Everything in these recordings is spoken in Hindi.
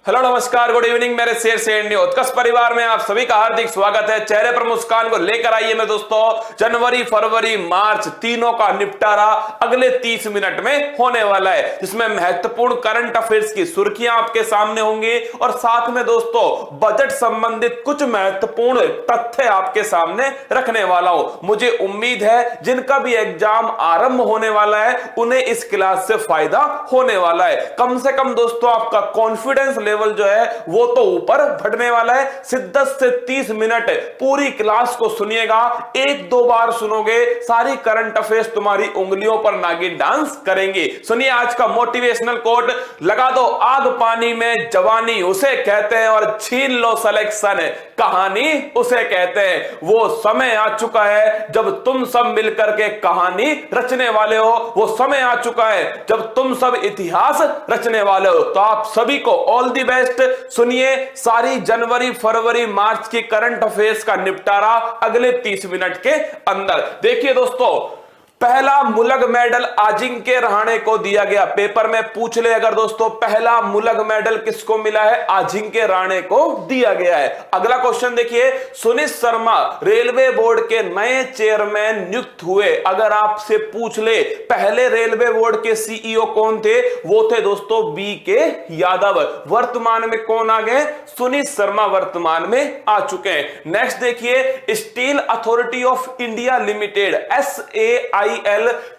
हेलो नमस्कार गुड इवनिंग मेरे शेर से उत्कर्ष परिवार में आप सभी का हार्दिक स्वागत है। चेहरे पर मुस्कान को लेकर आइए मैं दोस्तों जनवरी फरवरी मार्च तीनों का निपटारा अगले 30 मिनट में होने वाला है, जिसमें महत्वपूर्ण करंट अफेयर्स की सुर्खियां आपके सामने होंगी और साथ में दोस्तों बजट संबंधित कुछ महत्वपूर्ण तथ्य आपके सामने रखने वाला हूं। मुझे उम्मीद है जिनका भी एग्जाम आरंभ होने वाला है उन्हें इस क्लास से फायदा होने वाला है। कम से कम दोस्तों आपका कॉन्फिडेंस लेवल जो है वो तो ऊपर बढ़ने वाला है। शिद्दत से 30 मिनट पूरी क्लास को सुनिएगा, एक दो बार सुनोगे सारी करंट अफेयर्स तुम्हारी उंगलियों पर नागिन डांस करेंगे। सुनिए आज का मोटिवेशनल कोट, लगा दो आग पानी में जवानी उसे कहते हैं और छीन लो सिलेक्शन कहानी उसे कहते हैं। वो समय आ चुका है जब तुम सब मिलकर के कहानी रचने वाले हो, वो समय आ चुका है जब तुम सब इतिहास रचने वाले हो। तो आप सभी को ऑल दी बेस्ट। सुनिए सारी जनवरी फरवरी मार्च की करंट अफेयर्स का निपटारा अगले 30 मिनट के अंदर। देखिए दोस्तों, पहला मुलग मेडल अजिंक्य रहाणे को दिया गया। पेपर में पूछ ले अगर दोस्तों, पहला मुलग मेडल किसको मिला है? अजिंक्य रहाणे को दिया गया है। अगला क्वेश्चन देखिए, सुनीत शर्मा रेलवे बोर्ड के नए चेयरमैन नियुक्त हुए। अगर आपसे पूछ ले पहले रेलवे बोर्ड के सीईओ कौन थे? वो थे दोस्तों बी के यादव। वर्तमान में कौन आ गए? सुनीत शर्मा वर्तमान में आ चुके हैं। नेक्स्ट देखिए, steel authority of India limited SAIL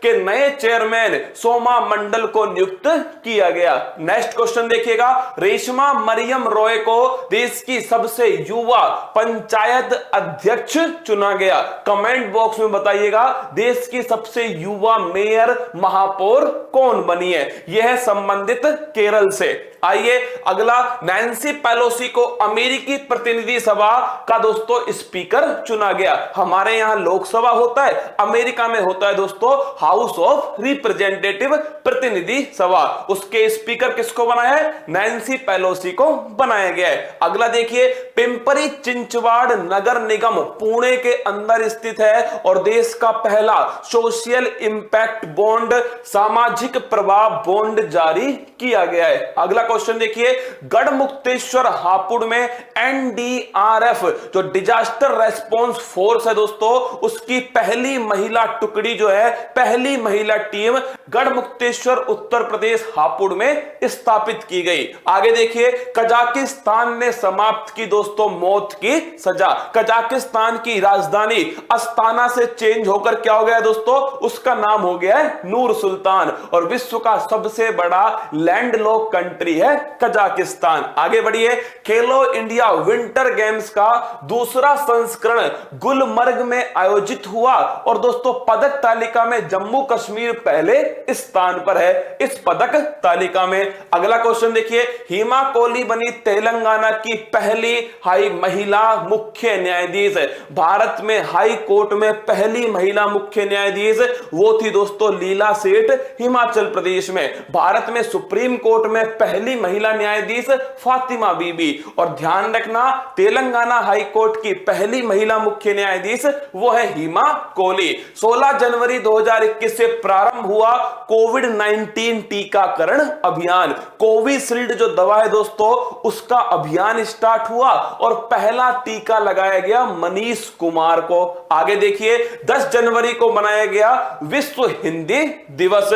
के नए चेयरमैन सोमा मंडल को नियुक्त किया गया। नेक्स्ट क्वेश्चन देखिएगा, रेशमा मरियम रॉय को देश की सबसे युवा पंचायत अध्यक्ष चुना गया। कमेंट बॉक्स में बताइएगा देश की सबसे युवा मेयर महापौर कौन बनी है? यह है संबंधित केरल से। आइए अगला, नैन्सी पेलोसी को अमेरिकी प्रतिनिधि सभा का दोस्तों स्पीकर चुना गया। हमारे यहां लोकसभा होता है, अमेरिका में होता है दोस्तों हाउस ऑफ रिप्रेजेंटेटिव प्रतिनिधि सभा। उसके स्पीकर किसको बनाया है? नैन्सी पेलोसी को बनाया गया है। अगला देखिए, पिंपरी चिंचवाड़ नगर निगम पुणे के अंदर स्थित है और देश का पहला सोशल इंपैक्ट बॉन्ड सामाजिक प्रभाव बॉन्ड जारी किया गया है। अगला क्वेश्चन देखिए, गढ़मुक्तेश्वर हापुड़ में NDRF जो डिजास्टर रेस्पॉन्स फोर्स है दोस्तों, उसकी पहली महिला टुकड़ी जो है, पहली महिला टीम गढ़मुक्तेश्वर उत्तर प्रदेश हापुड़ में स्थापित की गई। आगे देखिए, कजाकिस्तान ने समाप्त की दोस्तों मौत की सजा। कजाकिस्तान की राजधानी अस्ताना से चेंज होकर क्या हो गया दोस्तों? उसका नाम हो गया है नूर सुल्तान और विश्व का सबसे बड़ा लैंडलॉक कंट्री है कजाकिस्तान। आगे बढ़िए, खेलो इंडिया विंटर गेम्स का दूसरा संस्करण गुलमर्ग में आयोजित हुआ और दोस्तों पदक तालिका में जम्मू कश्मीर पहले स्थान पर है इस पदक तालिका में। अगला क्वेश्चन देखिए, हिमा कोहली बनी तेलंगाना की पहली हाई महिला मुख्य न्यायाधीश। भारत में हाई कोर्ट में पहली महिला मुख्य न्यायाधीश वो थी दोस्तों लीला सेठ हिमाचल प्रदेश में। भारत में सुप्रीम कोर्ट में पहली महिला न्यायाधीश फातिमा बीबी। और ध्यान रखना, तेलंगाना हाई कोर्ट की पहली महिला मुख्य न्यायाधीश वो है हिमा कोहली। 16 जनवरी 2021 से प्रारंभ हुआ कोविड-19 टीकाकरण अभियान। कोविशील्ड जो दवा है दोस्तों, उसका अभियान स्टार्ट हुआ और पहला टीका लगाया गया मनीष कुमार को। आगे देखिए, 10 जनवरी को मनाया गया विश्व हिंदी दिवस।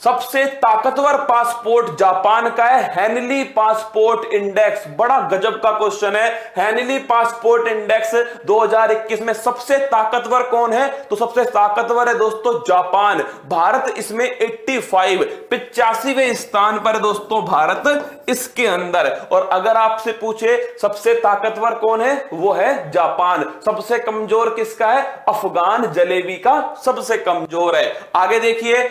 सबसे ताकतवर पासपोर्ट जापान का है हेनली पासपोर्ट इंडेक्स। बड़ा गजब का क्वेश्चन है। हेनली पासपोर्ट इंडेक्स 2021 में सबसे ताकतवर कौन है? तो सबसे ताकतवर है दोस्तों जापान। भारत इसमें 85वें स्थान पर दोस्तों भारत इसके अंदर। और अगर आपसे पूछे सबसे ताकतवर कौन है, वो है जापान। सबसे कमजोर किसका है? अफगान जलेबी का सबसे कमजोर है। आगे देखिए,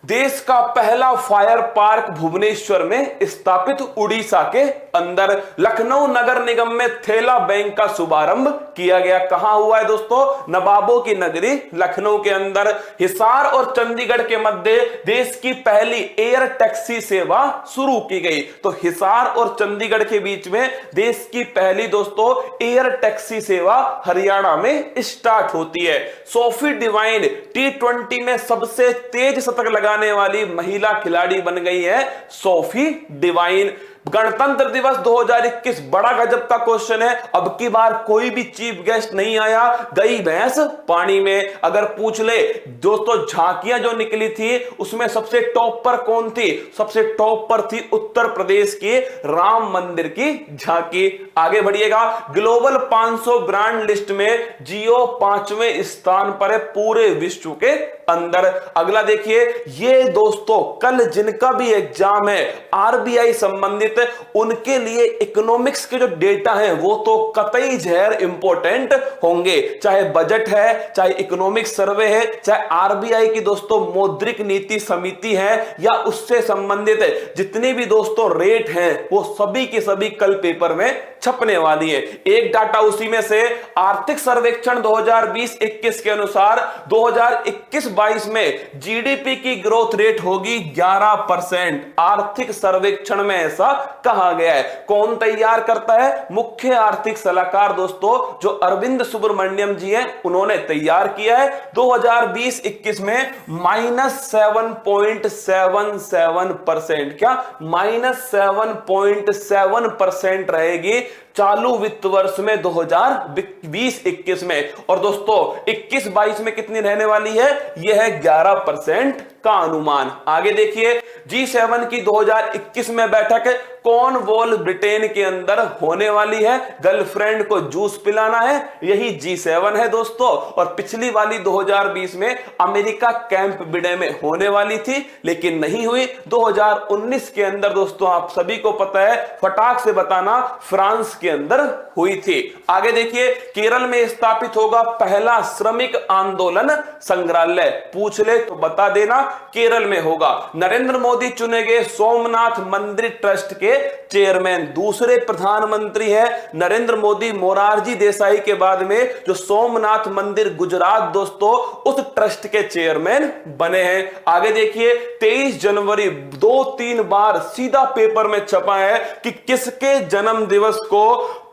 देश का पहला फायर पार्क भुवनेश्वर में स्थापित उड़ीसा के अंदर। लखनऊ नगर निगम में थैला बैंक का शुभारंभ किया गया। कहां हुआ है दोस्तों? नवाबों की नगरी लखनऊ के अंदर। हिसार और चंडीगढ़ के मध्य देश की पहली एयर टैक्सी सेवा शुरू की गई। तो हिसार और चंडीगढ़ के बीच में देश की पहली दोस्तों एयर टैक्सी सेवा हरियाणा में स्टार्ट होती है। सोफी डिवाइन T20 में सबसे तेज शतक लगाने वाली महिला खिलाड़ी बन गई है सोफी डिवाइन। गणतंत्र दिवस 2021 बड़ा गजब का क्वेश्चन है। अब की बार कोई भी चीफ गेस्ट नहीं आया, गई भैंस पानी में। अगर पूछ ले दोस्तों, झांकियां जो निकली थी उसमें सबसे टॉप पर कौन थी? सबसे टॉप पर थी उत्तर प्रदेश की राम मंदिर की झांकी। आगे बढ़िएगा, ग्लोबल 500 ब्रांड लिस्ट में जियो 5वें स्थान पर है पूरे विश्व के अंदर। अगला देखिए, ये दोस्तों कल जिनका भी एग्जाम है आरबीआई संबंधित, उनके लिए इकोनॉमिक्स के जो डेटा हैं वो तो कतई जहर इंपॉर्टेंट होंगे। चाहे बजट है, चाहे इकोनॉमिक सर्वे है, चाहे आरबीआई की दोस्तों मौद्रिक नीति समिति है, या उससे संबंधित जितने भी दोस्तों रेट हैं वो सभी के सभी कल पेपर में छपने वाली है। एक डाटा उसी में से, आर्थिक सर्वेक्षण 2020-21 के अनुसार 2021-22 में जीडीपी की ग्रोथ रेट होगी 11%। आर्थिक सर्वेक्षण में ऐसा कहा गया है। कौन तैयार करता है? मुख्य आर्थिक सलाहकार दोस्तों जो अरविंद सुब्रमण्यम जी हैं, उन्होंने तैयार किया है। 2020-21 में -7.77%, क्या -7.7% रहेगी चालू वित्त वर्ष में 2020-21 में। और दोस्तों 21-22 में कितनी रहने वाली है? यह है 11% का अनुमान। आगे देखिए, G7 की 2021 में बैठक कौन वॉल ब्रिटेन के अंदर होने वाली है? गर्लफ्रेंड को जूस पिलाना है, यही G7 है दोस्तों। और पिछली वाली 2020 में अमेरिका कैंप बिडे में होने वाली थी लेकिन नहीं हुई। 2019 के अंदर दोस्तों आप सभी को पता है, फटाक से बताना, फ्रांस के अंदर हुई थी। आगे देखिए, केरल में स्थापित होगा पहला श्रमिक आंदोलन संग्रहालय। पूछ ले तो बता देना, केरल में होगा। नरेंद्र मोदी चुने गए सोमनाथ मंदिर ट्रस्ट के चेयरमैन। दूसरे प्रधानमंत्री हैं नरेंद्र मोदी, मोरारजी देसाई के बाद में जो सोमनाथ मंदिर गुजरात दोस्तों उस ट्रस्ट के चेयरमैन बने हैं। आगे देखिए, 23 जनवरी 2-3 बार सीधा पेपर में छपा है कि किसके जन्म दिवस को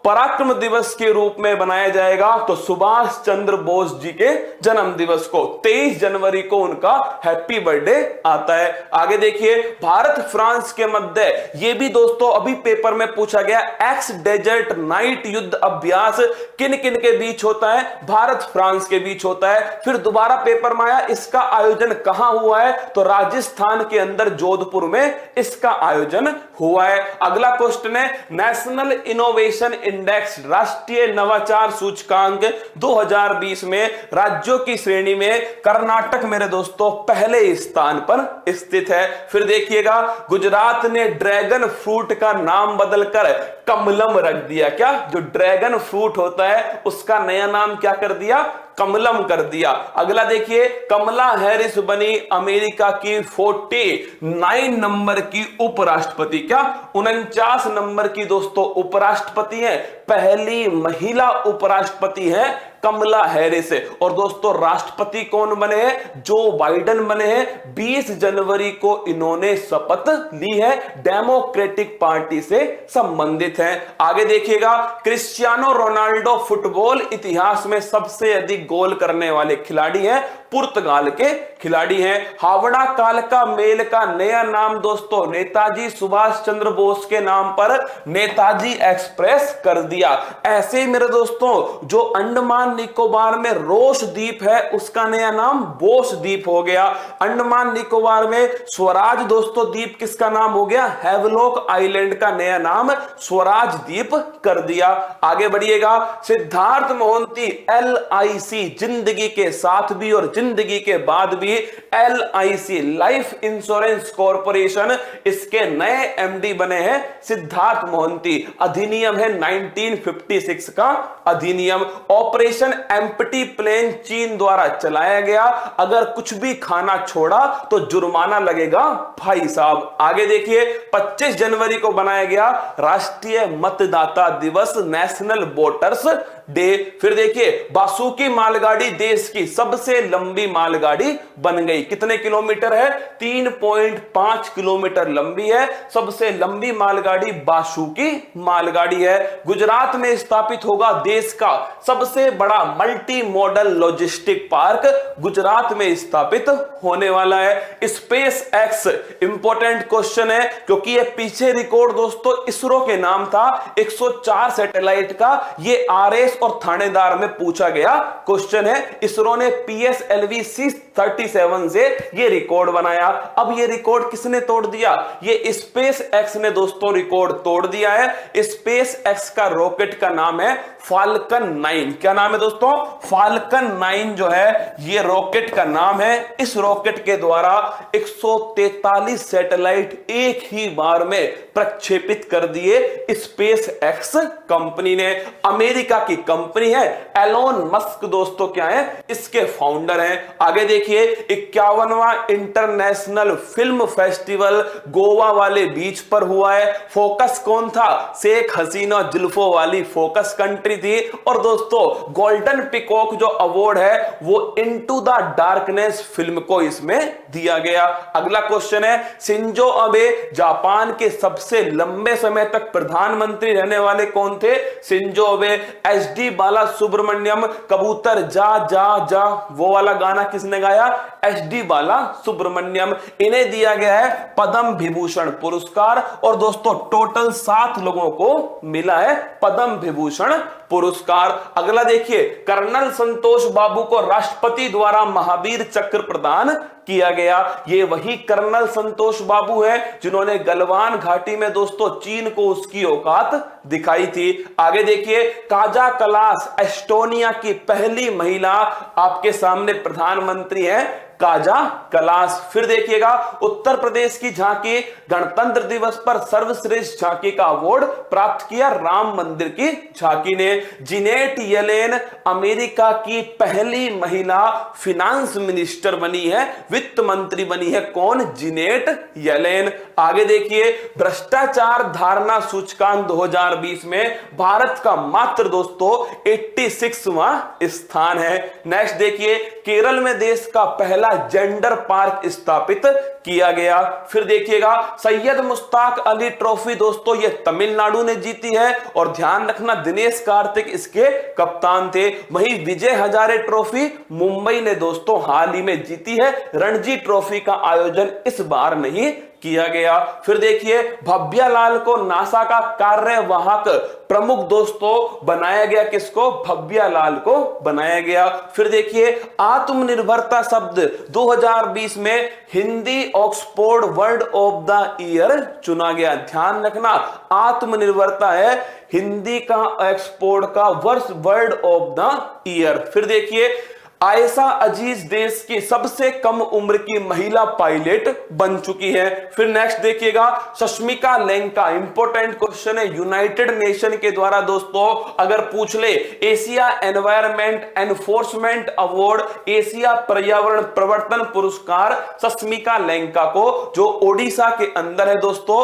पराक्रम दिवस के रूप में बनाया जाएगा, तो सुभाष चंद्र बोस जी के जन्म दिवस को 23 जनवरी को उनका हैप्पी बर्थडे आता है। आगे देखिए, भारत फ्रांस के मध्य, ये भी दोस्तों अभी पेपर में पूछा गया, एक्स डेजर्ट नाइट युद्ध अभ्यास किन किन के बीच होता है? भारत फ्रांस के बीच होता है। फिर दोबारा पेपर में आया, इसका आयोजन कहां हुआ है? तो राजस्थान के अंदर जोधपुर में इसका आयोजन हुआ है। अगला क्वेश्चन है, नेशनल इनोवेशन इंडेक्स, राष्ट्रीय नवाचार सूचकांक 2020 में राज्यों की श्रेणी में कर्नाटक मेरे दोस्तों पहले स्थान पर स्थित है। फिर देखिएगा, गुजरात ने ड्रैगन फ्रूट का नाम बदलकर कमलम रख दिया। क्या? जो ड्रैगन फ्रूट होता है उसका नया नाम क्या कर दिया? कमलम कर दिया। अगला देखिए, कमला हैरिस बनी अमेरिका की 49 नंबर की उपराष्ट्रपति। क्या? 49 नंबर की दोस्तों उपराष्ट्रपति है, पहली महिला उपराष्ट्रपति है कमला हैरिस। और दोस्तों राष्ट्रपति कौन बने हैं? जो बाइडेन बने हैं। 20 जनवरी को इन्होंने शपथ ली है, डेमोक्रेटिक पार्टी से संबंधित हैं। आगे देखिएगा, क्रिस्टियानो रोनाल्डो फुटबॉल इतिहास में सबसे अधिक गोल करने वाले खिलाड़ी हैं, पुर्तगाल के खिलाड़ी हैं। हावड़ा कालका मेल का नया नाम दोस्तों नेताजी सुभाष चंद्र बोस के नाम पर नेताजी एक्सप्रेस कर दिया। ऐसे मेरे दोस्तों जो अंडमान निकोबार में रोश द्वीप है उसका नया नाम बोस द्वीप हो गया। अंडमान निकोबार में स्वराज दोस्तों द्वीप किसका नाम हो गया? हैवलॉक आइलैंड का नया नाम स्वराज द्वीप कर दिया। आगे बढ़िएगा, सिद्धार्थ मोहंती LIC जिंदगी के साथ भी और जिंदगी के बाद भी LIC लाइफ इंश्योरेंस कॉर्पोरेशन, इसके नए MD बने हैं सिद्धार्थ मोहंती। अधिनियम है 1956 का अधिनियम। ऑपरेशन एम्प्टी प्लेन चीन द्वारा चलाया गया, अगर कुछ भी खाना छोड़ा तो जुर्माना लगेगा भाई साहब। आगे देखिए, 25 जनवरी को बनाया गया राष्ट्रीय मतदाता दिवस, नेशनल वोटर्स डे। फिर देखिए बासुकी मालगाड़ी देश की सबसे लंबी मालगाड़ी बन गई। कितने किलोमीटर है? 3.5 किलोमीटर लंबी है। सबसे लंबी मालगाड़ी बासुकी मालगाड़ी है। गुजरात में स्थापित होगा देश का सबसे बड़ा multi modal logistic park, Gujarat में स्थापित होने वाला है। स्पेस एक्स इंपॉर्टेंट क्वेश्चन है क्योंकि ये पीछे रिकॉर्ड दोस्तों इसरो के नाम था 104 सैटेलाइट का। ये आरएस और थानेदार में पूछा गया क्वेश्चन है। इसरो ने PSLV C-37 से ये रिकॉर्ड बनाया। अब ये रिकॉर्ड किसने तोड़ दिया? ये स्पेस एक्स ने दोस्तों रिकॉर्ड तोड़ दिया है। स्पेस एक्स का रॉकेट का नाम है फाल्कन 9। क्या नाम है दोस्तों? फाल्कन 9 जो है ये रॉकेट का नाम है। इस रॉकेट के द्वारा 143 सैटेलाइट एक ही बार में प्रक्षेपित कर दिए स्पेस एक्स कंपनी ने। अमेरिका की कंपनी है। एलोन मस्क दोस्तों क्या है? इसके फाउंडर हैं। आगे देखिए 51वां इंटरनेशनल फिल्म फेस्टिवल गोवा वाले बीच पर हुआ है। फोकस कौन था? शेख हसीना जुल्फों वाली फोकस कंट्री थी। और दोस्तों गोल्डन पिकॉक जो अवार्ड है वो इनटू द डार्कनेस फिल्म को इसमें दिया गया। अगला क्वेश्चन है शिंजो अबे जापान के सबसे लंबे समय तक प्रधानमंत्री रहने वाले कौन थे? Shinzo Abe. SD बाला सुब्रमण्यम कबूतर जा जा जा वो वाला गाना किसने गाया? SD बाला सुब्रमण्यम। इन्हें दिया गया है पद्म विभूषण पुरस्कार। और दोस्तों टोटल 7 लोगों को मिला है पद्म विभूषण पुरस्कार। अगला देखिए कर्नल संतोष बाबू को राष्ट्रपति द्वारा महावीर चक्र प्रदान किया गया। ये वही कर्नल संतोष बाबू है जिन्होंने गलवान घाटी में दोस्तों चीन को उसकी औकात दिखाई थी। आगे देखिए काजा कलास एस्टोनिया की पहली महिला आपके सामने प्रधानमंत्री है काजा कलास। फिर देखिएगा उत्तर प्रदेश की झांकी गणतंत्र दिवस पर सर्वश्रेष्ठ झांकी का अवार्ड प्राप्त किया राम मंदिर की झांकी ने। जिनेट येलेन अमेरिका की पहली महिला फिनांस मिनिस्टर बनी है, वित्त मंत्री बनी है। कौन? जिनेट येलेन। आगे देखिए भ्रष्टाचार धारणा सूचकांक 2020 में भारत का मात्र दोस्तों 86वां स्थान है। नेक्स्ट देखिए केरल में देश का पहला जेंडर पार्क स्थापित किया गया। फिर देखिएगा सैयद मुश्ताक अली ट्रॉफी दोस्तों ये तमिलनाडु ने जीती है। और ध्यान रखना दिनेश कार्तिक इसके कप्तान थे। वहीं विजय हजारे ट्रॉफी मुंबई ने दोस्तों हाल ही में जीती है। रणजी ट्रॉफी का आयोजन इस बार नहीं किया गया। फिर देखिए भव्यालाल को नासा का कार्यवाहक प्रमुख दोस्तों बनाया गया। किसको? भव्यालाल को बनाया गया। फिर देखिए आत्मनिर्भरता शब्द 2020 में Hindi Oxford word of the year चुना गया। ध्यान रखना आत्मनिर्भरता है हिंदी का ऑक्सफोर्ड का वर्ड ऑफ द ईयर। फिर देखिए आयशा अजीज देश की सबसे कम उम्र की महिला पायलट बन चुकी है। फिर नेक्स्ट देखिएगा सस्मिका लैंका इंपॉर्टेंट क्वेश्चन है। यूनाइटेड नेशन के द्वारा दोस्तों अगर पूछ ले Asia environment enforcement award, Asia पर्यावरण प्रवर्तन पुरस्कार सस्मिका लैंका को जो ओडिशा के अंदर है दोस्तों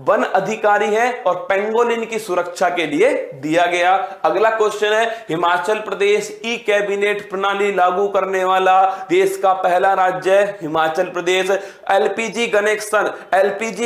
वन अधिकारी है और पेंगोलिन की सुरक्षा के लिए दिया गया। अगला क्वेश्चन है हिमाचल प्रदेश ई कैबिनेट प्रणाली लागू करने वाला देश का पहला राज्य है हिमाचल प्रदेश। एलपीजी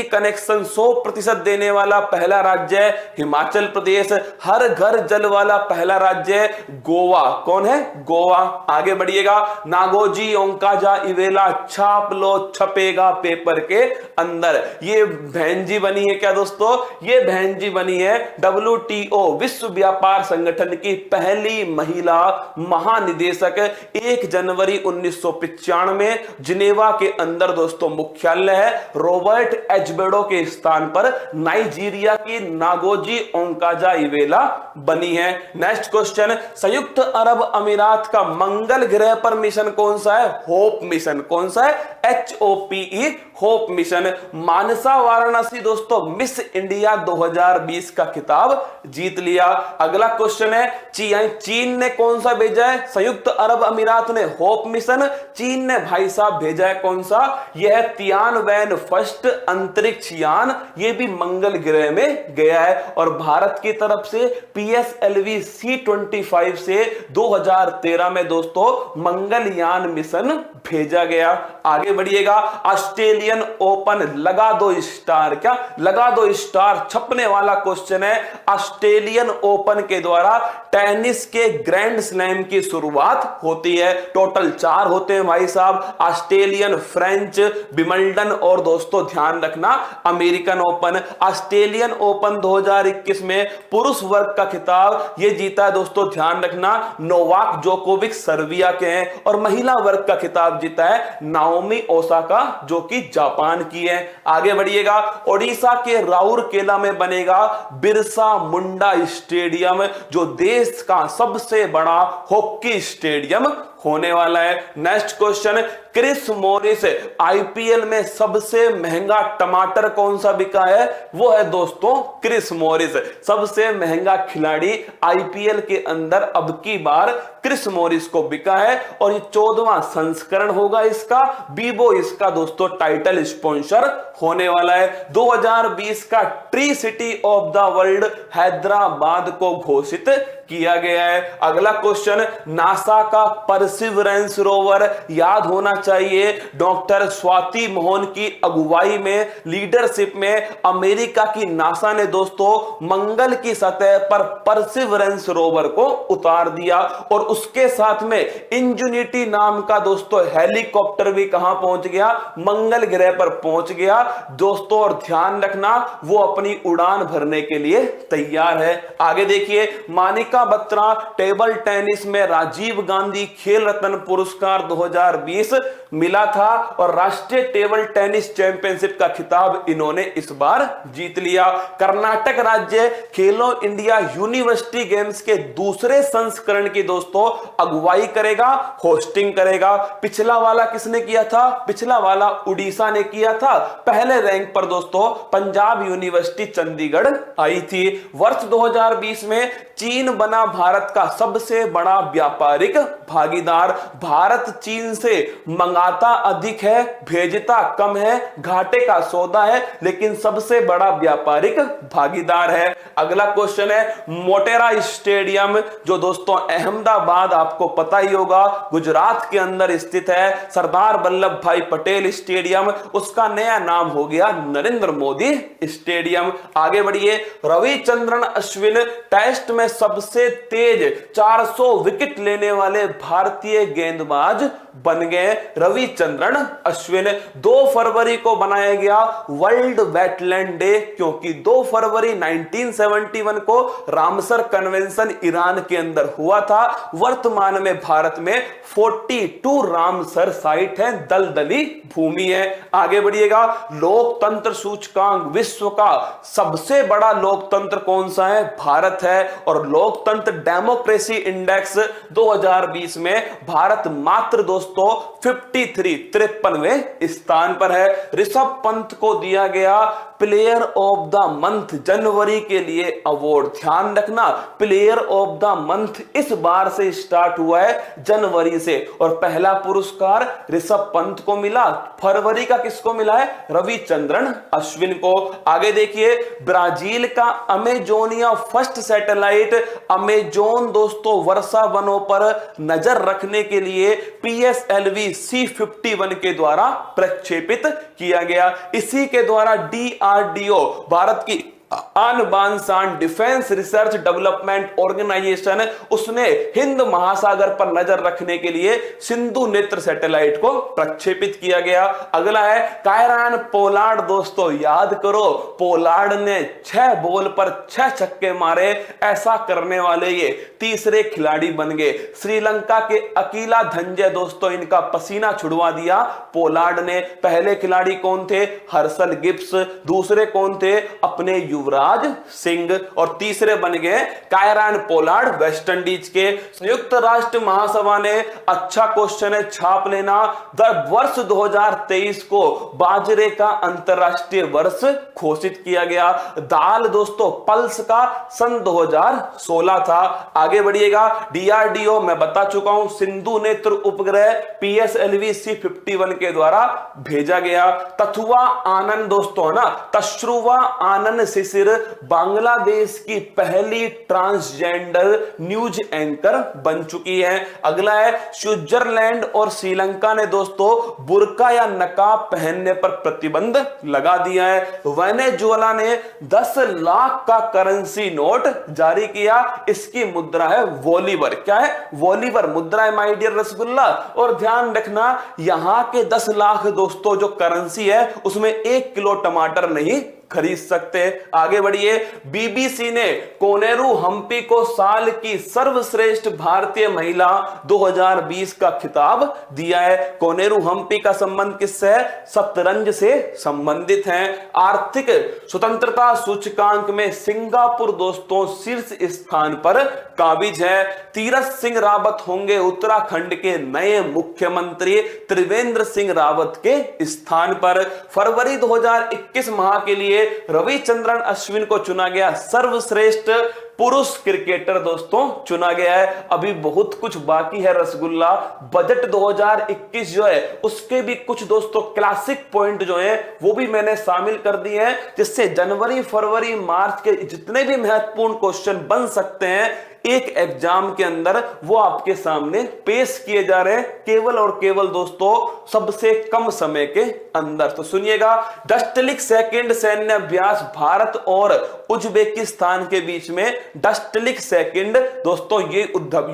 कनेक्शन 100% देने वाला पहला राज्य है हिमाचल प्रदेश। हर घर जल वाला पहला राज्य है गोवा। कौन है? गोवा। आगे बढ़िएगा नागोजी ओंकाजा इवेला छाप लो छपेगा पेपर के अंदर। ये बहन जी बनी है क्या दोस्तों? ये बहन जी बनी है WTO विश्व व्यापार संगठन की पहली महिला महानिदेशक। 1 जनवरी 1995 में जिनेवा के अंदर दोस्तों मुख्यालय है। रॉबर्ट एजबेडो के स्थान पर नाइजीरिया की नागोजी ओंकाजा इवेला बनी है। नेक्स्ट क्वेश्चन संयुक्त अरब अमीरात का मंगल ग्रह पर मिशन कौन सा है? Hope mission. कौन सा है? HOPE hope mission. Mansa Varanasi दोस्तों मिस इंडिया 2020 का खिताब जीत लिया। अगला क्वेश्चन है चीन ने कौन सा भेजा है? संयुक्त अरब अमीरात ने होप मिशन, चीन ने भाई साहब भेजा है कौन सा, यह है तियानवैन फर्स्ट अंतरिक्ष यान, यह भी मंगल ग्रह में गया है। और भारत की तरफ से PSLV C-25 से 2013 में दोस्तों मंगलयान मिशन भेजा गया। आगे बढ़िएगा, ऑस्ट्रेलियन ओपन लगा दो स्टार, क्या लगा दो स्टार छपने वाला क्वेश्चन है। ऑस्ट्रेलियन ओपन के द्वारा टेनिस के ग्रैंड स्लैम की शुरुआत होती है। टोटल 4 होते हैं भाई साहब, ऑस्ट्रेलियन, फ्रेंच, विंबलडन और दोस्तों ध्यान रखना अमेरिकन ओपन। ऑस्ट्रेलियन ओपन 2021 में पुरुष वर्ग का खिताब ये जीता है दोस्तों, ध्यान रखना नोवाक जोकोविक सर्बिया के हैं। और महिला वर्ग का खिताब जीता है नाओमी ओसाका जो कि जापान की है। आगे बढ़िएगा, ओडिशा के राउरकेला में बनेगा बिरसा मुंडा स्टेडियम जो देश का सबसे बड़ा हॉकी स्टेडियम होने वाला है। Next question, Chris Morris IPL में सबसे महंगा टमाटर कौन सा बिका है, वो है दोस्तों क्रिस मॉरिस। सबसे महंगा खिलाड़ी IPL के अंदर अब की बार क्रिस मॉरिस को बिका है और ये 14वां संस्करण होगा इसका। बीबो इसका दोस्तों टाइटल स्पॉन्सर होने वाला है। 2020 का tree city of the world Hyderabad को घोषित किया गया है। अगला क्वेश्चन, नासा का परसिवरेंस रोवर याद होना चाहिए डॉक्टर स्वाति मोहन की अगुवाई में, लीडरशिप में अमेरिका की नासा ने दोस्तों मंगल की सतह पर परसिवरेंस रोवर को उतार दिया और उसके साथ में इंजेन्युटी नाम का दोस्तों हेलीकॉप्टर भी कहां पहुंच गया, मंगल ग्रह पर पहुंच गया दोस्तों। और ध्यान रखना वो अपनी उड़ान भरने के लिए तैयार है। आगे देखिए, मानिका बत्रा टेबल टेनिस में राजीव गांधी खेल रत्न पुरस्कार 2020 मिला था और राष्ट्रीय टेबल टेनिस चैंपियनशिप का खिताब इन्होंने इस बार जीत लिया। कर्नाटक राज्य खेलो इंडिया यूनिवर्सिटी गेम्स के दूसरे संस्करण की दोस्तों अगुवाई करेगा, होस्टिंग करेगा। पिछला वाला किसने किया था, पिछला वाला उड़ीसा ने किया था। पहले रैंक पर दोस्तों पंजाब यूनिवर्सिटी चंडीगढ़ आई थी। वर्ष 2020 में चीन बना भारत का सबसे बड़ा व्यापारिक भागीदार। भारत चीन से मंगाता अधिक है, भेजता कम है, घाटे का सौदा है, लेकिन सबसे बड़ा व्यापारिक भागीदार है। अगला क्वेश्चन है, मोटेरा स्टेडियम जो दोस्तों अहमदाबाद आपको पता ही होगा गुजरात के अंदर स्थित है, सरदार वल्लभ भाई पटेल स्टेडियम, उसका नया नाम हो गया नरेंद्र मोदी स्टेडियम। आगे बढ़िए, रविचंद्रन अश्विन टेस्ट में सबसे तेज 400 विकेट लेने वाले भारतीय गेंदबाज बन गए रविचंद्रन अश्विन। 2 फरवरी को बनाया गया वर्ल्ड वेटलैंड डे क्योंकि 2 फरवरी 1971 को रामसर कन्वेंशन ईरान के अंदर हुआ था। वर्तमान में भारत में 42 रामसर साइट है, दलदली भूमि है। आगे बढ़िएगा, लोकतंत्र सूचकांक विश्व का सबसे बड़ा लोकतंत्र कौन सा है, भारत है। और लोकतंत्र डेमोक्रेसी इंडेक्स 2020 में भारत मात्र दोस्तों 53वें स्थान पर है। ऋषभ पंत को दिया गया प्लेयर ऑफ द मंथ जनवरी के लिए अवार्ड। ध्यान रखना प्लेयर ऑफ द मंथ इस बार से स्टार्ट हुआ है जनवरी से और पहला पुरस्कार ऋषभ पंत को मिला। फरवरी का किसको मिला है, रविचंद्रन अश्विन को। आगे देखिए, ब्राजील का अमेजोनिया फर्स्ट सैटेलाइट अमेजोन दोस्तों वर्षा वनों पर नजर रखने के लिए PSLV C-51 के द्वारा प्रक्षेपित किया गया। इसी के द्वारा DRDO भारत की आन बान शान डिफेंस रिसर्च डेवलपमेंट ऑर्गेनाइजेशन उसने हिंद महासागर पर नजर रखने के लिए सिंधु नेत्र सैटेलाइट को प्रक्षेपित किया गया। अगला है कायरान पोलार्ड दोस्तों, याद करो पोलार्ड ने 6 बॉल पर 6 छक्के मारे। ऐसा करने वाले ये तीसरे खिलाड़ी बन गए। श्रीलंका के अकीला धंजय दोस्तों इनका पसीना छुड़वा दिया पोलार्ड ने। पहले खिलाड़ी कौन थे, हर्षल गिब्स। दूसरे कौन थे, अपने युवराज सिंह, और तीसरे बन गए कायरन पोलार्ड वेस्ट इंडीज के। संयुक्त राष्ट्र महासभा ने, अच्छा क्वेश्चन है, छाप लेना, वर्ष 2023 को बाजरे का अंतरराष्ट्रीय वर्ष घोषित किया गया। दाल दोस्तों पल्स का सन 2016 था। आगे बढ़िएगा, डीआरडीओ मैं बता चुका हूं, सिंधु नेत्र उपग्रह PSLV C-51 के द्वारा भेजा गया। तथुआ आनंद दोस्तों ना, तश्रुवा आनंद शिशिर बांग्लादेश की पहली ट्रांसजेंडर न्यूज एंकर बन चुकी है। अगला है, स्विट्जरलैंड और श्रीलंका ने दोस्तों बुर्का या नकाब पहनने पर प्रतिबंध लगा दिया है। वेनेजुएला ने 10 लाख का करेंसी नोट जारी किया, इसकी मुद्रा है वोलीवर। क्या है? वोलीवर मुद्रा है माय डियर रसगुल्ला। और ध्यान रखना, यहां के 10 लाख दोस्तों जो करेंसी है उसमें 1 किलो टमाटर नहीं खरीद सकते। आगे बढ़िए, बीबीसी ने कोनेरू हम्पी को साल की सर्वश्रेष्ठ भारतीय महिला 2020 का खिताब दिया है। कोनेरू हम्पी का संबंध किससे है? शतरंज से संबंधित है। आर्थिक स्वतंत्रता सूचकांक में सिंगापुर दोस्तों शीर्ष स्थान पर काबिज है। तीरथ सिंह रावत होंगे उत्तराखंड के नए मुख्यमंत्री, त्रिवेंद्र सिंह रावत के स्थान पर। फरवरी 2021 माह के लिए रविचंद्रन अश्विन को चुना गया सर्वश्रेष्ठ पुरुष क्रिकेटर दोस्तों चुना गया है। अभी बहुत कुछ बाकी है रसगुल्ला। बजट 2021 जो है उसके भी कुछ दोस्तों क्लासिक पॉइंट जो है वो भी मैंने शामिल कर दिए हैं, जिससे जनवरी फरवरी मार्च के जितने भी महत्वपूर्ण क्वेश्चन बन सकते हैं एक एग्जाम के अंदर वो आपके सामने पेश किए जा रहे हैं, केवल और केवल दोस्तों सबसे कम समय के अंदर। तो सुनिएगा, डस्टलिक सेकंड सैन्य अभ्यास भारत और उज्बेकिस्तान के बीच में डस्टलिक सेकंड दोस्तों ये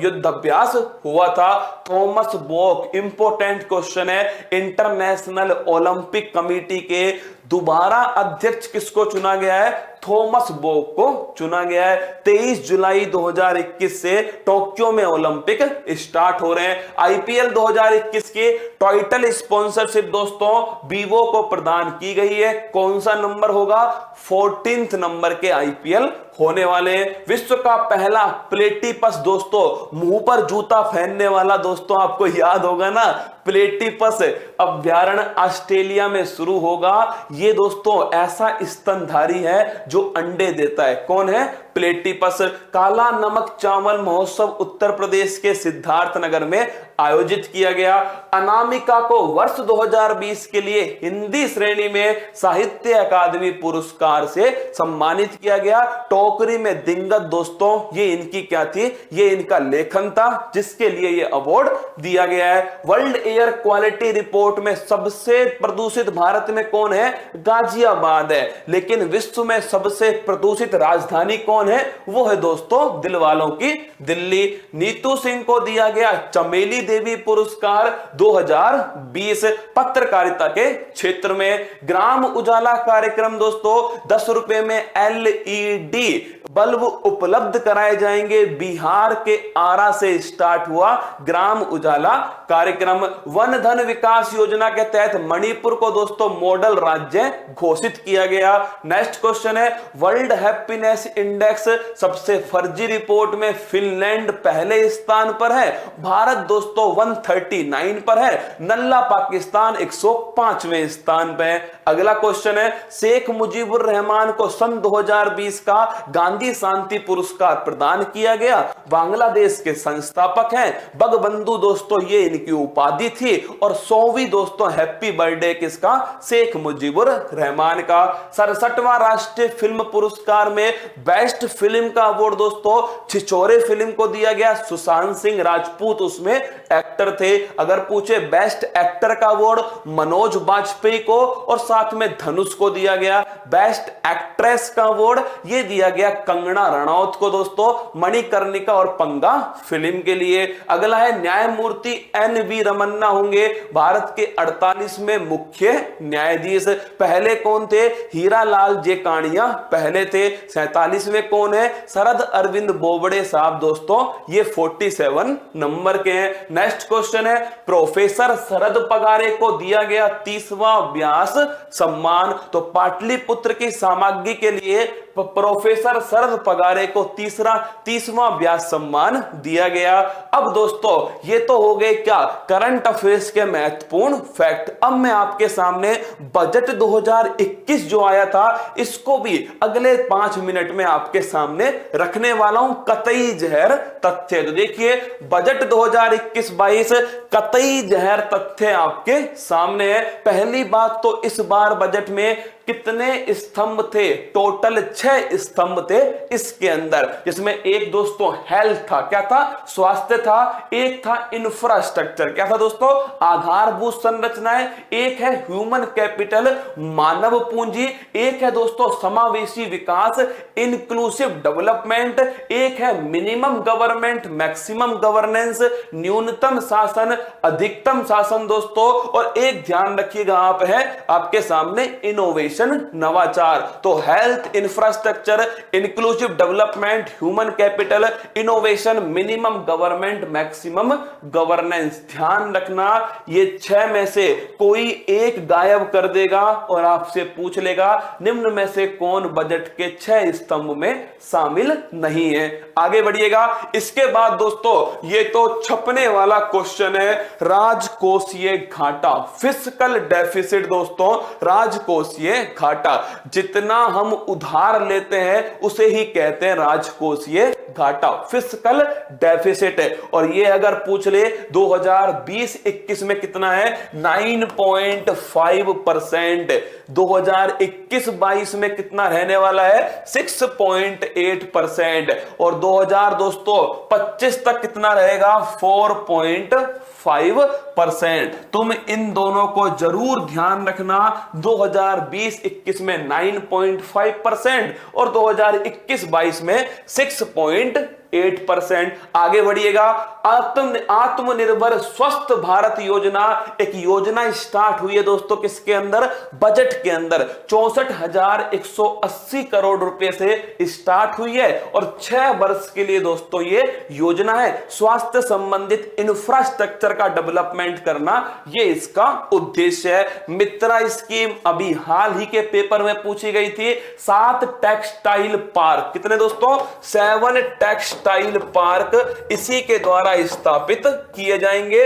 युद्ध अभ्यास हुआ था। थॉमस बोक, इंपोर्टेंट क्वेश्चन है, इंटरनेशनल ओलंपिक कमेटी के दोबारा अध्यक्ष किसको चुना गया है? थॉमस बोक को चुना गया है। 23 जुलाई 2021 से टोक्यो में ओलंपिक स्टार्ट हो रहे हैं। आईपीएल 2021 की टाइटल स्पॉन्सरशिप दोस्तों वीवो को प्रदान की गई है। कौन सा नंबर होगा? 14th नंबर के आईपीएल होने वाले हैं। विश्व का पहला प्लेटिपस दोस्तों, मुंह पर जूता पहनने वाला दोस्तों, आपको याद होगा ना, प्लेटिपस अभ्यारण्य ऑस्ट्रेलिया में शुरू होगा। ये दोस्तों ऐसा स्तनधारी है जो अंडे देता है। कौन है? प्लेटिपस। काला नमक चावल महोत्सव उत्तर प्रदेश के सिद्धार्थनगर में आयोजित किया गया। अनामिका को वर्ष 2020 के लिए हिंदी श्रेणी में साहित्य अकादमी पुरस्कार से सम्मानित किया गया। टोकरी में दिंगत दोस्तों, ये इनकी क्या थी? ये इनका लेखन था जिसके लिए ये अवार्ड दिया गया है। वर्ल्ड एयर क्वालिटी रिपोर्ट में सबसे प्रदूषित भारत में कौन है? गाजियाबाद है। लेकिन विश्व में सबसे प्रदूषित राजधानी कौन है? वो है दोस्तों दिलवालों की दिल्ली। नीतू सिंह को दिया गया चमेली देवी पुरस्कार 2020 पत्रकारिता के क्षेत्र में। ग्राम उजाला कार्यक्रम दोस्तों 10 रुपए में LED बल्ब उपलब्ध कराए जाएंगे। बिहार के आरा से स्टार्ट हुआ ग्राम उजाला कार्यक्रम। वन धन विकास योजना के तहत मणिपुर को दोस्तों मॉडल राज्य घोषित किया गया। नेक्स्ट क्वेश्चन है, वर्ल्ड हैप्पीनेस इंडेक्स सबसे फर्जी रिपोर्ट में फिनलैंड पहले स्थान पर है, भारत दोस्तों 139 पर है, नल्ला पाकिस्तान 105वें स्थान पे है। अगला क्वेश्चन है, शेख मुजीबुर रहमान को सन 2020 का गांधी शांति पुरस्कार प्रदान किया गया। बांग्लादेश के संस्थापक हैं। बगबंधु दोस्तों ये इनकी उपाधि थी। और 100वीं दोस्तों हैप्पी बर्थडे किसका? शेख मुजीबुर रहमान का। 67वां राष्ट्रीय फिल्म पुरस्कार में बेस्ट फिल्म का अवार्ड दोस्तों छिछोरे फिल्म को दिया गया। सुशांत सिंह राजपूत उसमें एक्टर थे। अगर पूछे बेस्ट एक्टर का अवार्ड मनोज बाजपेयी को और साथ में धनुष को दिया गया। बेस्ट एक्ट्रेस का अवार्ड ये दिया गया कंगना रनौत को दोस्तों मणिकर्णिका और पंगा फिल्म के लिए। अगला है, न्यायमूर्ति NV रमन्ना होंगे भारत के 48वें मुख्य न्यायाधीश। पहले कौन थे? हीरालाल जेकाणिया पहले थे। 47वें कौन है? शरद अरविंद बोबड़े साहब दोस्तों ये 47 नंबर के हैं। नेक्स्ट क्वेश्चन है, प्रोफेसर शरद पगारे को दिया गया 30वां व्यास सम्मान। तो पाटलिपुत्र की सामग्री के लिए प्रोफेसर शरद पगारे को 30वां व्यास सम्मान दिया गया। अब दोस्तों ये तो हो गए क्या करंट अफेयर्स के महत्वपूर्ण फैक्ट। अब मैं आपके सामने बजट 2021 जो आया था इसको भी अगले 5 मिनट में आपके सामने रखने वाला हूं, कतई जहर तथ्य। तो देखिए बजट 2021-22 कतई जहर तथ्य आपके सामने है। पहली बात तो इस बार बजट में कितने स्तंभ थे, टोटल 6 स्तंभ थे इसके अंदर, जिसमें एक दोस्तों हेल्थ था, क्या था, स्वास्थ्य था, एक था इंफ्रास्ट्रक्चर, क्या था दोस्तों, आधारभूत संरचनाएं, एक है ह्यूमन कैपिटल, मानव पूंजी, एक है दोस्तों समावेशी विकास, इंक्लूसिव डेवलपमेंट, एक है मिनिमम गवर्नमेंट मैक्सिमम गवर्नेंस, न्यूनतम शासन अधिकतम शासन दोस्तों, और एक ध्यान रखिएगा आप है आपके सामने इनोवेशन नवाचार। तो health, infrastructure, inclusive development, human capital, innovation, minimum government maximum governance. ध्यान रखना ये 6 में से कोई एक गायब कर देगा और आपसे पूछ लेगा निम्न में से कौन बजट के 6 स्तंभ में शामिल नहीं है। आगे बढ़िएगा। इसके बाद दोस्तों ये तो छपने वाला क्वेश्चन है, राजकोषीय घाटा, फिस्कल डेफिसिट। दोस्तों राजकोषीय घाटा, जितना हम उधार लेते हैं उसे ही कहते हैं राजकोषीय घाटा, फिस्कल डेफिसिट है। और ये अगर पूछ ले 2020-21 में कितना है, 9.5%, 2021-22 में कितना रहने वाला है, 6.8%, और 2000 दोस्तों 25 तक कितना रहेगा, 4.5%। तुम इन दोनों को जरूर ध्यान रखना, 2020-21 में 9.5% और 2021-22 में 6.8%। आगे बढ़िएगा। आत्मनिर्भर स्वस्थ भारत योजना, एक योजना स्टार्ट हुई है दोस्तों किसके अंदर, बजट के अंदर, 64,180 करोड़ रुपए से स्टार्ट हुई है और 6 वर्ष के लिए दोस्तों ये योजना है। स्वास्थ्य संबंधित इंफ्रास्ट्रक्चर का डेवलपमेंट करना ये इसका उद्देश्य है। मित्रा स्कीम अभी हाल ही के पेपर में पूछी गई थी। 7 टेक्सटाइल पार्क, कितने दोस्तों, 7 टेक्सटाइल पार्क इसी के द्वारा स्थापित किए जाएंगे।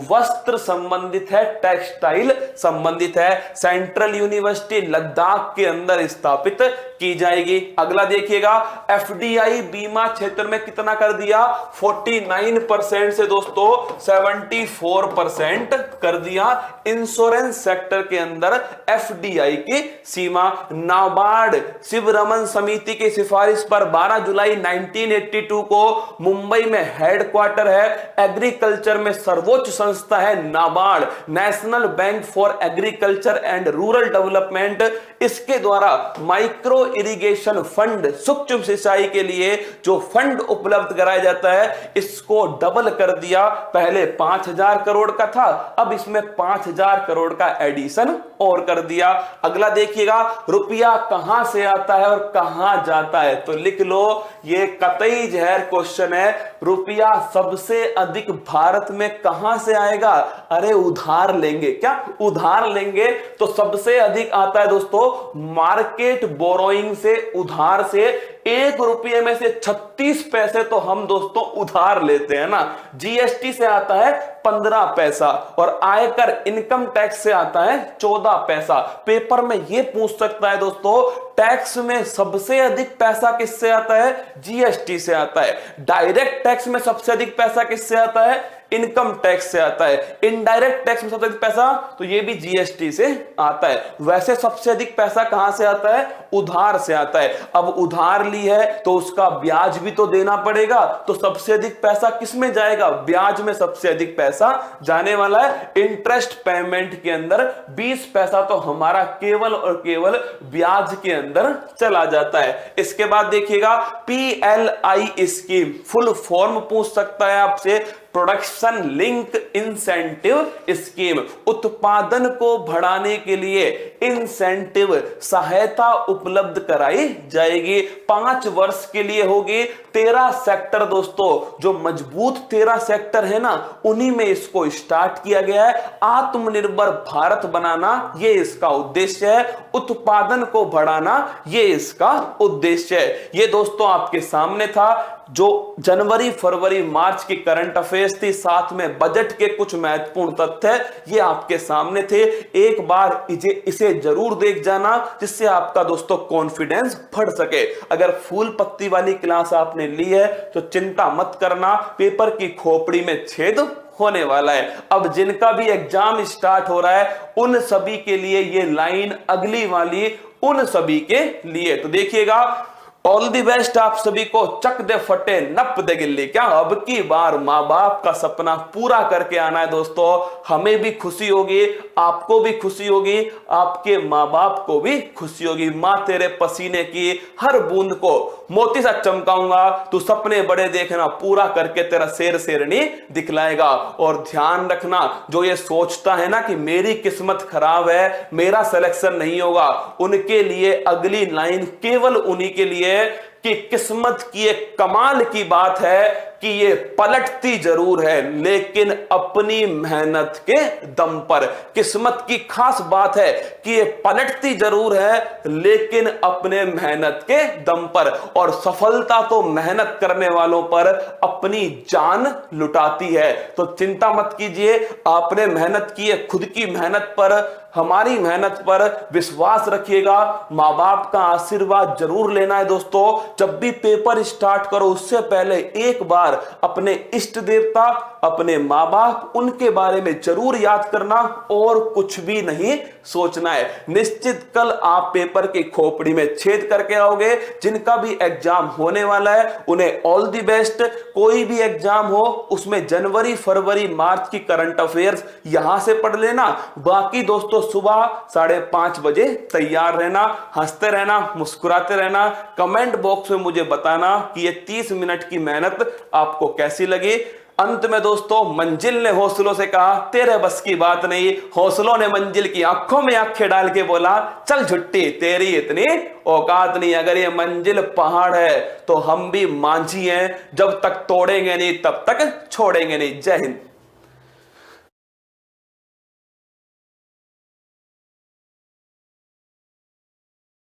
वस्त्र संबंधित है, टेक्सटाइल संबंधित है, सेंट्रल यूनिवर्सिटी लद्दाख के अंदर स्थापित की जाएगी। अगला देखिएगा, एफडीआई बीमा क्षेत्र में कितना कर दिया, 49% से दोस्तों 74% कर दिया। इंश्योरेंस सेक्टर के अंदर एफडीआई की सीमा। नाबार्ड शिवरमन समिति की सिफारिश पर 12 जुलाई 1982 को मुंबई में हेडक्वार्टर है। एग्रीकल्चर में सर्वोच्च संस्था है NABARD, national bank for agriculture and rural development. इसके द्वारा माइक्रो इरिगेशन फंड, सूक्ष्म सिंचाई के लिए जो फंड उपलब्ध कराया जाता है इसको डबल कर दिया। पहले 5,000 करोड़ का था, अब इसमें 5,000 करोड़ का एडिशन और कर दिया। अगला देखिएगा, रुपया कहां से आता है और कहां जाता है, तो लिख लो ये कतई जहर क्वेश्चन है। रुपया सबसे अधिक भारत में कहां से आएगा, अरे उधार लेंगे, क्या उधार लेंगे तो सबसे अधिक आता है दोस्तों मार्केट बोरोइंग से, उधार से। 1 रुपये में से 36 पैसे तो हम दोस्तों उधार लेते हैं ना। जीएसटी से आता है 15 पैसा और आयकर इनकम टैक्स से आता है 14 पैसा। पेपर में यह पूछ सकता है दोस्तों, टैक्स में सबसे अधिक पैसा किससे आता है, जीएसटी से आता है। डायरेक्ट टैक्स में सबसे अधिक पैसा किससे आता है, इनकम टैक्स से आता है। इनडायरेक्ट टैक्स में सबसे अधिक पैसा तो ये भी जीएसटी से आता है। वैसे सबसे अधिक पैसा कहां से आता है, उधार से आता है। अब उधार ली है तो उसका ब्याज भी तो देना पड़ेगा, तो सबसे अधिक पैसा किस में जाएगा, ब्याज में सबसे अधिक पैसा जाने वाला है। इंटरेस्ट पेमेंट के अंदर 20 पैसा तो हमारा केवल और केवल ब्याज के अंदर चला जाता है। इसके बाद देखिएगा, पीएलआई स्कीम, फुल फॉर्म पूछ सकता है आपसे, प्रोडक्शन लिंक इंसेंटिव स्कीम, उत्पादन को बढ़ाने के लिए इंसेंटिव सहायता उपलब्ध कराई जाएगी। 5 वर्ष के लिए होगी। 13 सेक्टर दोस्तों, जो मजबूत 13 सेक्टर है ना, उन्हीं में इसको स्टार्ट किया गया है। आत्मनिर्भर भारत बनाना ये इसका उद्देश्य है, उत्पादन को बढ़ाना ये इसका उद्देश्य है। ये दोस्तों आपके सामने था जो जनवरी फरवरी मार्च की करंट अफेयर्स थी, साथ में बजट के कुछ महत्वपूर्ण तथ्य ये आपके सामने थे। एक बार इसे जरूर देख जाना, जिससे आपका दोस्तों कॉन्फिडेंस बढ़ सके। अगर फूल पत्ती वाली क्लास आपने ली है तो चिंता मत करना, पेपर की खोपड़ी में छेद होने वाला है। अब जिनका भी एग्जाम स्टार्ट हो रहा है उन सभी के लिए ये लाइन अगली वाली उन सभी के लिए, तो देखिएगा। ऑल दी बेस्ट आप सभी को, चक दे फटे नप दे गिल्ली। क्या अब की बार माँ बाप का सपना पूरा करके आना है दोस्तों। हमें भी खुशी होगी, आपको भी खुशी होगी, आपके माँ बाप को भी खुशी होगी। माँ तेरे पसीने की हर बूंद को मोती सा चमकाऊंगा, तू सपने बड़े देखना, पूरा करके तेरा शेर शेरनी दिखलाएगा। और ध्यान रखना, जो ये सोचता है ना कि मेरी किस्मत खराब है, मेरा सिलेक्शन नहीं होगा, उनके लिए अगली लाइन केवल उन्हीं के लिए कि किस्मत की एक कमाल की बात है कि ये पलटती जरूर है लेकिन अपनी मेहनत के दम पर। किस्मत की खास बात है कि ये पलटती जरूर है लेकिन अपने मेहनत के दम पर। और सफलता तो मेहनत करने वालों पर अपनी जान लुटाती है। तो चिंता मत कीजिए, आपने मेहनत की है, खुद की मेहनत पर, हमारी मेहनत पर विश्वास रखिएगा। माँ बाप का आशीर्वाद जरूर लेना है दोस्तों। जब भी पेपर स्टार्ट करो उससे पहले एक बार अपने इष्ट देवता, अपने माँ बाप, उनके बारे में जरूर याद करना और कुछ भी नहीं सोचना है। निश्चित कल आप पेपर की खोपड़ी में छेद करके आओगे। जिनका भी एग्जाम होने वाला है उन्हें ऑल दी बेस्ट। कोई भी एग्जाम हो उसमें जनवरी फरवरी मार्च की करंट अफेयर्स यहां से पढ़ लेना। बाकी दोस्तों सुबह 5:30 बजे तैयार रहना, हंसते रहना, मुस्कुराते रहना। कमेंट बॉक्स में मुझे बताना कि ये 30 मिनट की मेहनत आपको कैसी लगी। अंत में दोस्तों, मंजिल ने हौसलों से कहा तेरे बस की बात नहीं। हौसलों ने मंजिल की आंखों में आंखें डाल के बोला चल झुट्टी, तेरी इतनी औकात नहीं। अगर ये मंजिल पहाड़ है तो हम भी मांझी हैं, जब तक तोड़ेंगे नहीं तब तक छोड़ेंगे नहीं। जय हिंद।